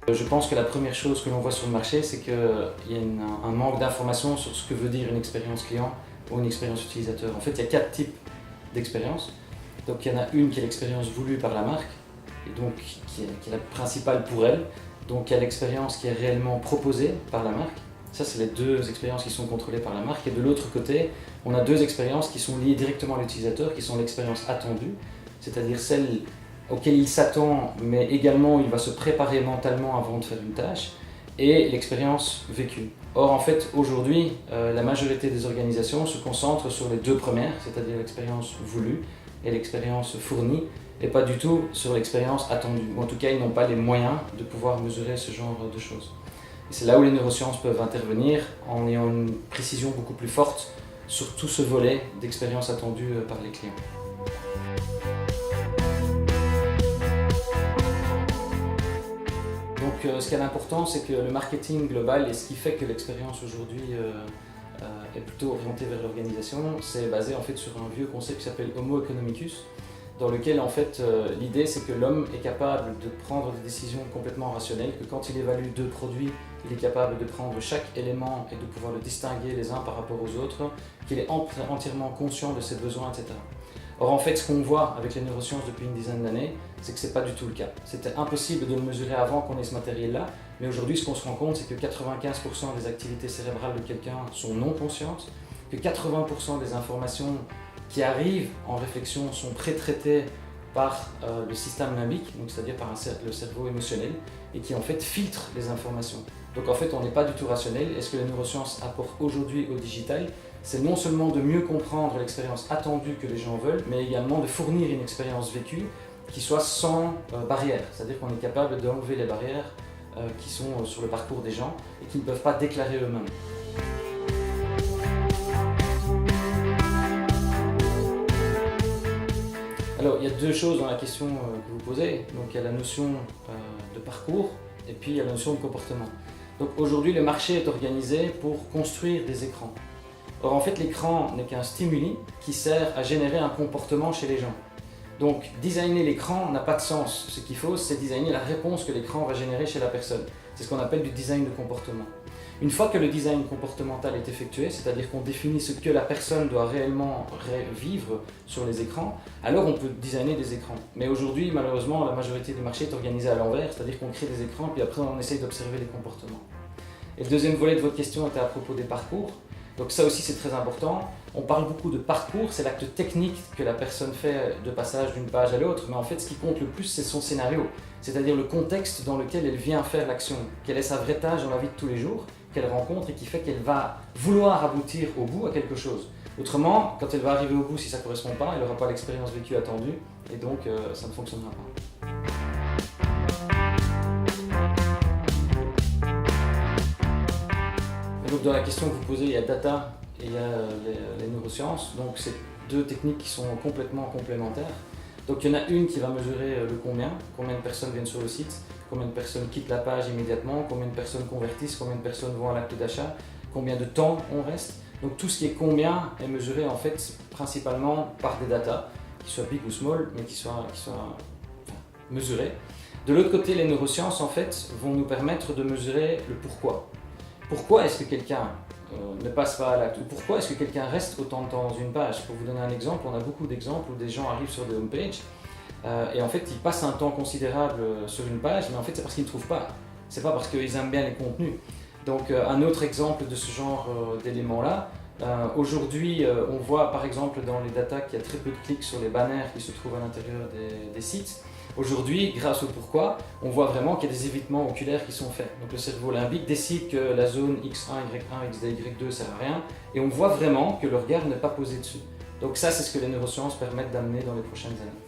Je pense que la première chose que l'on voit sur le marché, c'est qu'il y a un manque d'information sur ce que veut dire une expérience client ou une expérience utilisateur. En fait, il y a 4 types d'expériences. Donc il y en a une qui est l'expérience voulue par la marque, et donc qui est la principale pour elle. Donc il y a l'expérience qui est réellement proposée par la marque. Ça, c'est les deux expériences qui sont contrôlées par la marque. Et de l'autre côté, on a deux expériences qui sont liées directement à l'utilisateur, qui sont l'expérience attendue, c'est-à-dire celle auquel il s'attend, mais également il va se préparer mentalement avant de faire une tâche, et l'expérience vécue. Or, en fait, aujourd'hui, la majorité des organisations se concentrent sur les deux premières, c'est-à-dire l'expérience voulue et l'expérience fournie, et pas du tout sur l'expérience attendue. Ou en tout cas, ils n'ont pas les moyens de pouvoir mesurer ce genre de choses. Et c'est là où les neurosciences peuvent intervenir en ayant une précision beaucoup plus forte sur tout ce volet d'expérience attendue par les clients. Donc ce qui est important, c'est que le marketing global et ce qui fait que l'expérience aujourd'hui est plutôt orientée vers l'organisation, c'est basé en fait sur un vieux concept qui s'appelle Homo economicus, dans lequel en fait l'idée c'est que l'homme est capable de prendre des décisions complètement rationnelles, que quand il évalue deux produits, il est capable de prendre chaque élément et de pouvoir le distinguer les uns par rapport aux autres, qu'il est entièrement conscient de ses besoins, etc. Or en fait ce qu'on voit avec les neurosciences depuis une dizaine d'années, c'est que ce n'est pas du tout le cas. C'était impossible de le mesurer avant qu'on ait ce matériel-là, mais aujourd'hui ce qu'on se rend compte c'est que 95% des activités cérébrales de quelqu'un sont non conscientes, que 80% des informations qui arrivent en réflexion sont pré-traitées par le système limbique, donc c'est-à-dire par le cerveau émotionnel, et qui en fait filtre les informations. Donc en fait on n'est pas du tout rationnel, et ce que les neurosciences apportent aujourd'hui au digital, c'est non seulement de mieux comprendre l'expérience attendue que les gens veulent, mais également de fournir une expérience vécue qui soit sans barrière, c'est-à-dire qu'on est capable d'enlever les barrières qui sont sur le parcours des gens et qui ne peuvent pas déclarer eux-mêmes. Alors, il y a deux choses dans la question que vous posez. Donc, il y a la notion de parcours et puis il y a la notion de comportement. Donc, aujourd'hui, le marché est organisé pour construire des écrans. Or, en fait, l'écran n'est qu'un stimuli qui sert à générer un comportement chez les gens. Donc, designer l'écran n'a pas de sens. Ce qu'il faut, c'est designer la réponse que l'écran va générer chez la personne. C'est ce qu'on appelle du design de comportement. Une fois que le design comportemental est effectué, c'est-à-dire qu'on définit ce que la personne doit réellement vivre sur les écrans, alors on peut designer des écrans. Mais aujourd'hui, malheureusement, la majorité du marché est organisée à l'envers, c'est-à-dire qu'on crée des écrans, puis après on essaye d'observer les comportements. Et le deuxième volet de votre question était à propos des parcours. Donc ça aussi c'est très important. On parle beaucoup de parcours, c'est l'acte technique que la personne fait de passage d'une page à l'autre, mais en fait ce qui compte le plus c'est son scénario, c'est-à-dire le contexte dans lequel elle vient faire l'action, quelle est sa vraie tâche dans la vie de tous les jours, qu'elle rencontre et qui fait qu'elle va vouloir aboutir au bout à quelque chose. Autrement, quand elle va arriver au bout, si ça ne correspond pas, elle n'aura pas l'expérience vécue attendue et donc ça ne fonctionnera pas. Et donc dans la question que vous posez, il y a data et il y a les neurosciences, donc c'est deux techniques qui sont complètement complémentaires. Donc il y en a une qui va mesurer le combien de personnes viennent sur le site, combien de personnes quittent la page immédiatement, combien de personnes convertissent, combien de personnes vont à l'acte d'achat, combien de temps on reste. Donc tout ce qui est combien est mesuré en fait principalement par des data, qui soient big ou small, mais qui soient mesurés. De l'autre côté, les neurosciences en fait vont nous permettre de mesurer le pourquoi. Pourquoi est-ce que quelqu'un ne passe pas à l'acte, ou pourquoi est-ce que quelqu'un reste autant de temps dans une page? Pour vous donner un exemple, on a beaucoup d'exemples où des gens arrivent sur des homepages et en fait ils passent un temps considérable sur une page, mais en fait c'est parce qu'ils ne trouvent pas, c'est pas parce qu'ils aiment bien les contenus. Donc un autre exemple de ce genre d'éléments là, aujourd'hui on voit par exemple dans les datas qu'il y a très peu de clics sur les banners qui se trouvent à l'intérieur des sites. Aujourd'hui, grâce au pourquoi, on voit vraiment qu'il y a des évitements oculaires qui sont faits. Donc le cerveau limbique décide que la zone X1, Y1, XD, Y2 sert à rien et on voit vraiment que le regard n'est pas posé dessus. Donc ça, c'est ce que les neurosciences permettent d'amener dans les prochaines années.